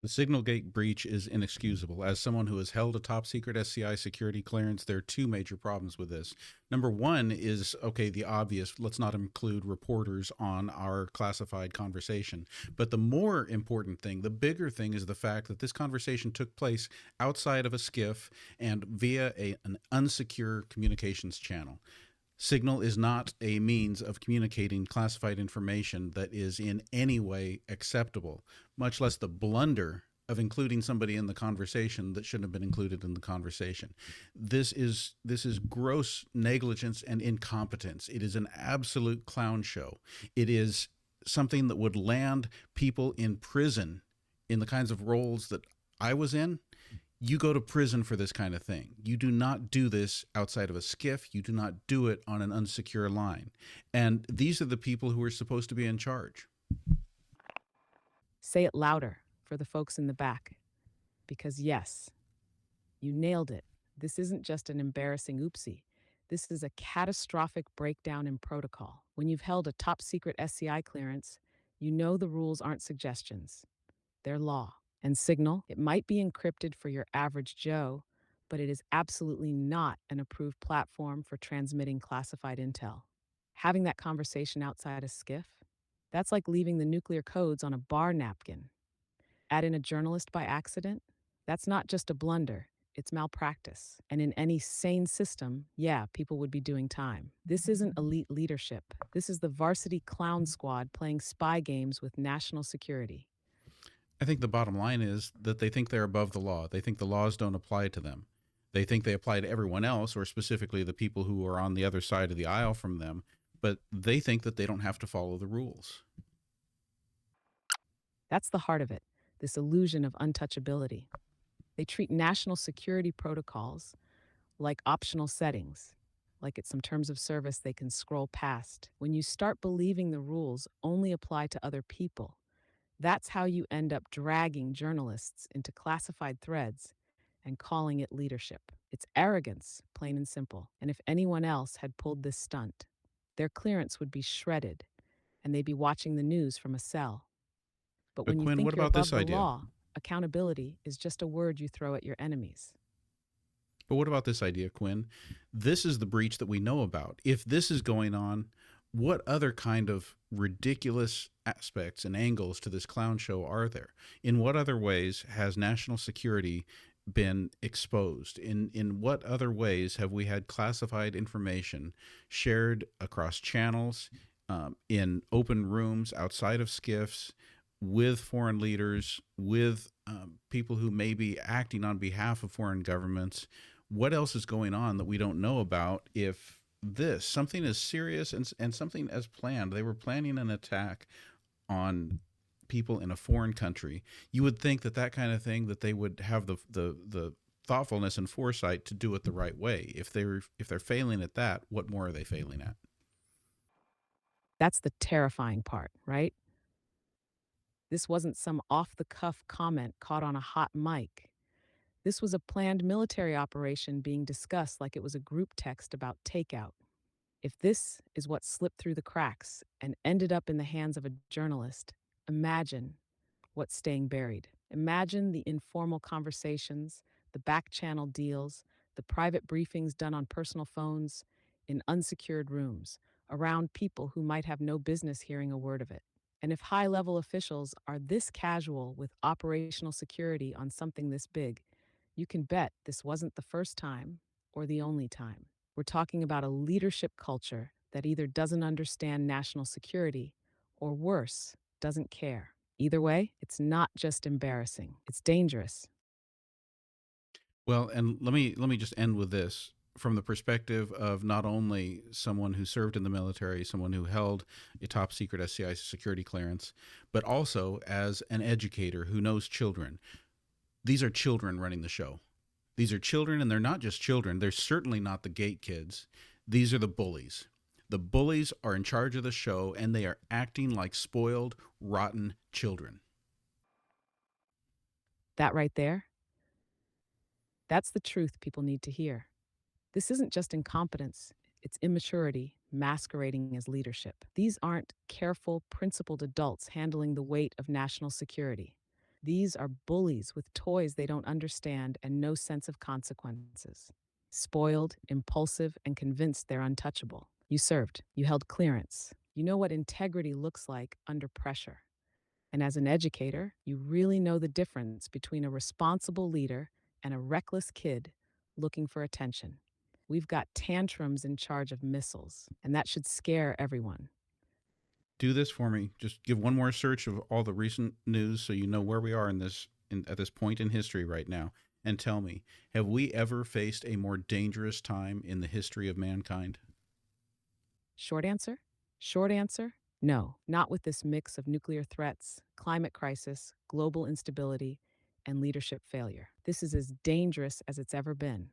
The SignalGate breach is inexcusable. As someone who has held a top secret SCI security clearance, there are two major problems with this. Number one is, okay, the obvious, let's not include reporters on our classified conversation. But the more important thing, the bigger thing, is the fact that this conversation took place outside of a SCIF and via an unsecure communications channel. Signal is not a means of communicating classified information that is in any way acceptable, much less the blunder of including somebody in the conversation that shouldn't have been included in the conversation. This is gross negligence and incompetence. It is an absolute clown show. It is something that would land people in prison in the kinds of roles that I was in. You go to prison for this kind of thing. You do not do this outside of a SCIF. You do not do it on an unsecure line. And these are the people who are supposed to be in charge. Say it louder for the folks in the back. Because yes, you nailed it. This isn't just an embarrassing oopsie. This is a catastrophic breakdown in protocol. When you've held a top secret SCI clearance, you know the rules aren't suggestions. They're law. And Signal, it might be encrypted for your average Joe, but it is absolutely not an approved platform for transmitting classified intel. Having that conversation outside a SCIF, that's like leaving the nuclear codes on a bar napkin. Add in a journalist by accident, that's not just a blunder, it's malpractice. And in any sane system, yeah, people would be doing time. This isn't elite leadership. This is the varsity clown squad playing spy games with national security. I think the bottom line is that they think they're above the law. They think the laws don't apply to them. They think they apply to everyone else, or specifically the people who are on the other side of the aisle from them, but they think that they don't have to follow the rules. That's the heart of it, this illusion of untouchability. They treat national security protocols like optional settings, like it's some terms of service they can scroll past. When you start believing the rules only apply to other people, that's how you end up dragging journalists into classified threads and calling it leadership. It's arrogance, plain and simple. And if anyone else had pulled this stunt, their clearance would be shredded and they'd be watching the news from a cell. But But when you Quinn, what think you're about this above the idea? law, accountability is just a word you throw at your enemies. But what about this idea, Quinn? This is the breach that we know about. If this is going on, what other kind of ridiculous aspects and angles to this clown show are there? In what other ways has national security been exposed? In what other ways have we had classified information shared across channels, in open rooms outside of SCIFs, with foreign leaders, with people who may be acting on behalf of foreign governments? What else is going on that we don't know about? If this, something as serious and something as planned, they were planning an attack on people in a foreign country, you would think that that kind of thing, that they would have the thoughtfulness and foresight to do it the right way. If they're failing at that, what more are they failing at? That's the terrifying part, right? This wasn't some off the cuff comment caught on a hot mic. This was a planned military operation being discussed like it was a group text about takeout. If this is what slipped through the cracks and ended up in the hands of a journalist, imagine what's staying buried. Imagine the informal conversations, the back channel deals, the private briefings done on personal phones, in unsecured rooms, around people who might have no business hearing a word of it. And if high level officials are this casual with operational security on something this big, you can bet this wasn't the first time or the only time. We're talking about a leadership culture that either doesn't understand national security or worse, doesn't care. Either way, it's not just embarrassing, it's dangerous. Well, and let me just end with this from the perspective of not only someone who served in the military, someone who held a top secret SCI security clearance, but also as an educator who knows children. These are children running the show. These are children, and they're not just children. They're certainly not the gate kids. These are the bullies. The bullies are in charge of the show, and they are acting like spoiled, rotten children. That right there, that's the truth people need to hear. This isn't just incompetence, it's immaturity masquerading as leadership. These aren't careful, principled adults handling the weight of national security. These are bullies with toys they don't understand and no sense of consequences. Spoiled, impulsive, and convinced they're untouchable. You served. You held clearance. You know what integrity looks like under pressure. And as an educator, you really know the difference between a responsible leader and a reckless kid looking for attention. We've got tantrums in charge of missiles, and that should scare everyone. Do this for me. Just give one more search of all the recent news so you know where we are at this point in history right now, and tell me, have we ever faced a more dangerous time in the history of mankind? Short answer? Short answer? No, not with this mix of nuclear threats, climate crisis, global instability, and leadership failure. This is as dangerous as it's ever been.